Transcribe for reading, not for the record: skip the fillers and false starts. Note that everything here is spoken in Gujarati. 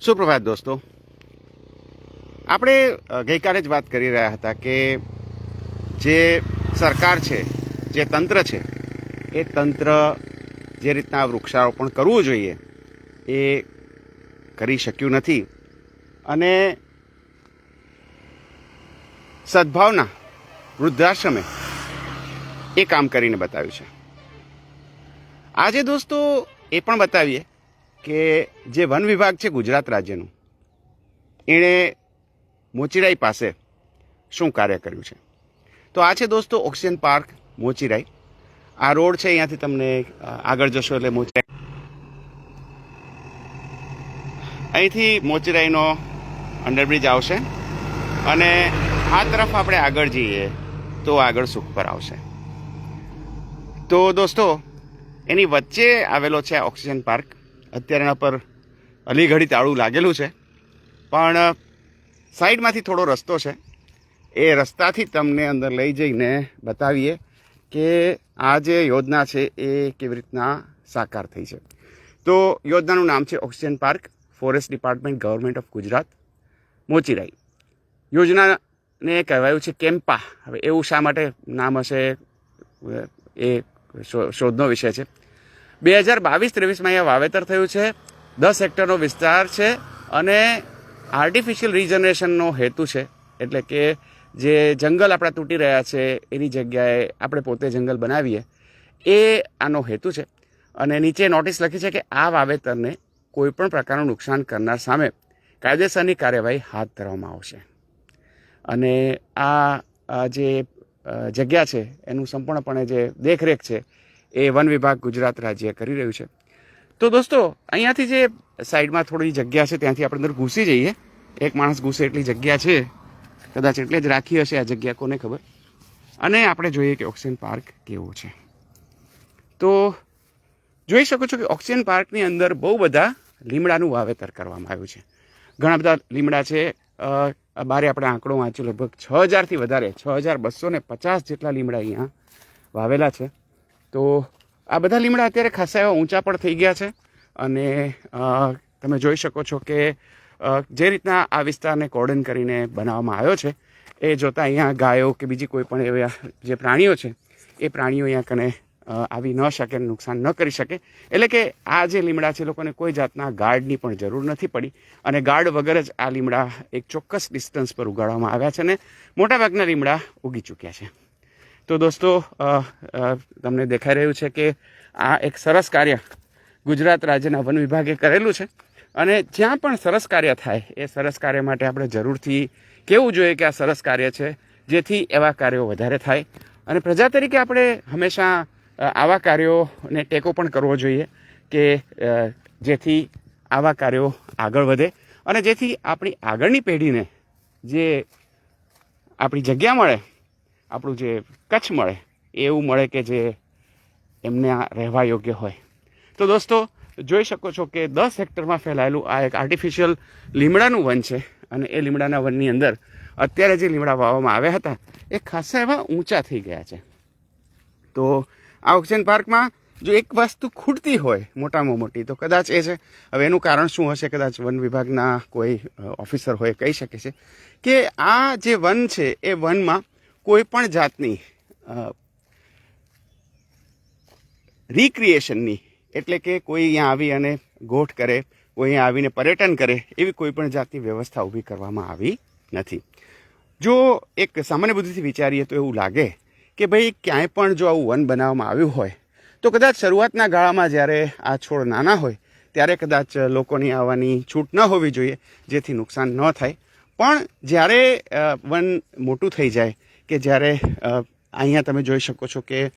સુપ્રભાત દોસ્તો, આપણે ગઈકાલે જ વાત કરી રહ્યા હતા કે જે સરકાર છે, જે તંત્ર છે, એ તંત્ર જે રીતના વૃક્ષારોપણ કરવું જોઈએ એ કરી શક્યું નથી અને સદભાવના વૃદ્ધાશ્રમે એ કામ કરીને બતાવ્યું છે. આજે દોસ્તો એ પણ બતાવીએ કે જે વન વિભાગ છે ગુજરાત રાજ્યનું, એણે મોચીરાઈ પાસે શું કાર્ય કર્યું છે. તો આ છે દોસ્તો ઓક્સિજન પાર્ક મોચીરાઈ. આ રોડ છે, અહીંયાથી તમને આગળ જશો એટલે મોચીરાઈ, અહીંથી મોચીરાઈનો અંડરબ્રિજ આવશે અને આ તરફ આપણે આગળ જઈએ તો આગળ સુખપર આવશે. તો દોસ્તો એની વચ્ચે આવેલો છે આ ઓક્સિજન પાર્ક. અત્યારે એના પર અલીઘડી તાળું લાગેલું છે, પણ સાઈડમાંથી થોડો રસ્તો છે. એ રસ્તાથી તમને અંદર લઈ જઈને બતાવીએ કે આ જે યોજના છે એ કેવી રીતના સાકાર થઈ છે. તો યોજનાનું નામ છે oxygen park, forest department, government of Gujarat, Mochirai. યોજનાને કહેવાયું છે કેમ્પા. હવે એવું શા માટે નામ હશે એ શોધનો વિષય છે. 2022-23માં અહીંયા વાવેતર થયું છે. 10 હેક્ટરનો વિસ્તાર છે અને આર્ટિફિશિયલ રિજનરેશનનો હેતુ છે. એટલે કે જે જંગલ આપણા તૂટી રહ્યા છે એની જગ્યાએ આપણે પોતે જંગલ બનાવીએ, એ આનો હેતુ છે. અને નીચે નોટિસ લખી છે કે આ વાવેતરને કોઈ પણ પ્રકારનું નુકસાન કરનાર સામે કાયદેસરની કાર્યવાહી હાથ ધરવામાં આવશે. અને આ જે જગ્યા છે એનું સંપૂર્ણપણે જે દેખરેખ છે એ વન વિભાગ ગુજરાત રાજ્ય કરી રહ્યું છે. તો દોસ્તો અહીંયાથી જે સાઈડમાં થોડી જગ્યા છે ત્યાંથી આપણે અંદર ઘૂસી જઈએ. એક માણસ ઘૂસે એટલી જગ્યા છે, કદાચ એટલે જ રાખી હશે આ જગ્યા, કોને ખબર. અને આપણે જોઈએ કે ઓક્સિજન પાર્ક કેવો છે. તો જોઈ શકો છો કે ઓક્સિજન પાર્કની અંદર બહુ બધા લીમડાનું વાવેતર કરવામાં આવ્યું છે. ઘણા બધા લીમડા છે. બારે આપણે આંકડો વાંચ્યો, લગભગ 6000થી વધારે, 6250 જેટલા લીમડા અહીંયા વાવેલા છે. તો આ બધા લીમડા અત્યારે ખાસા એવા ઊંચા પણ થઈ ગયા છે. અને તમે જોઈ શકો છો કે જે રીતના આ વિસ્તારને કોર્ડન કરીને બનાવવામાં આવ્યો છે એ જોતાં અહીંયા ગાયો કે બીજી કોઈ પણ એવા જે પ્રાણીઓ છે એ પ્રાણીઓ અહીંયા કને આવી ન શકે, નુકસાન ન કરી શકે. એટલે કે આ જે લીમડા છે એ લોકોને કોઈ જાતના ગાર્ડની પણ જરૂર નથી પડી અને ગાર્ડ વગર જ આ લીમડા એક ચોક્કસ ડિસ્ટન્સ પર ઉગાડવામાં આવ્યા છે અને મોટાભાગના લીમડા ઉગી ચૂક્યા છે. તો દોસ્તો તમને દેખાઈ રહ્યું છે કે આ એક સરસ કાર્ય ગુજરાત રાજ્યના વન વિભાગે કરેલું છે. અને જ્યાં પણ સરસ કાર્ય થાય એ સરસ કાર્ય માટે આપણે જરૂરથી કહેવું જોઈએ કે આ સરસ કાર્ય છે, જેથી એવા કાર્યો વધારે થાય. અને પ્રજા તરીકે આપણે હંમેશા આવા કાર્યોને ટેકો પણ કરવો જોઈએ કે જેથી આવા કાર્યો આગળ વધે અને જેથી આપણી આગળની પેઢીને જે આપણી જગ્યા મળે, આપણું જે કચ્છ મળે, એવું મળે કે જે એમને રહેવા યોગ્ય હોય. તો દોસ્તો જોઈ શકો છો કે 10 હેક્ટરમાં ફેલાયેલું આ એક આર્ટિફિશિયલ લીમડાનું વન છે. અને એ લીમડાના વનની અંદર અત્યારે જે લીમડા વાવવામાં આવ્યા હતા એ ખાસા એવા ઊંચા થઈ ગયા છે. તો આ ઓક્સિજન પાર્કમાં જો એક વસ્તુ ખૂટતી હોય મોટામાં મોટી તો કદાચ એ છે. હવે એનું કારણ શું હશે, કદાચ વન વિભાગના કોઈ ઓફિસર હોય કહી શકે છે કે આ જે વન છે એ વનમાં કોઈ પણ જાતની રિક્રિએશનની, એટલે કે કોઈ અહીંયા આવી અને ગોઠ કરે, કોઈ અહીંયા આવીને પર્યટન કરે, એવી કોઈ પણ જાતની વ્યવસ્થા ઊભી કરવામાં આવી નથી. જો એક સામાન્ય બુદ્ધિથી વિચારીએ તો એવું લાગે કે ભાઈ ક્યાંય પણ જો આવું વન બનાવવામાં આવ્યું હોય તો કદાચ શરૂઆતના ગાળામાં જ્યારે આ છોડ નાના હોય ત્યારે કદાચ લોકોની આવવાની છૂટ ન હોવી જોઈએ, જેથી નુકસાન ન થાય. પણ જ્યારે વન મોટું થઈ જાય કે જ્યારે અહીંયા તમે જોઈ શકો છો કે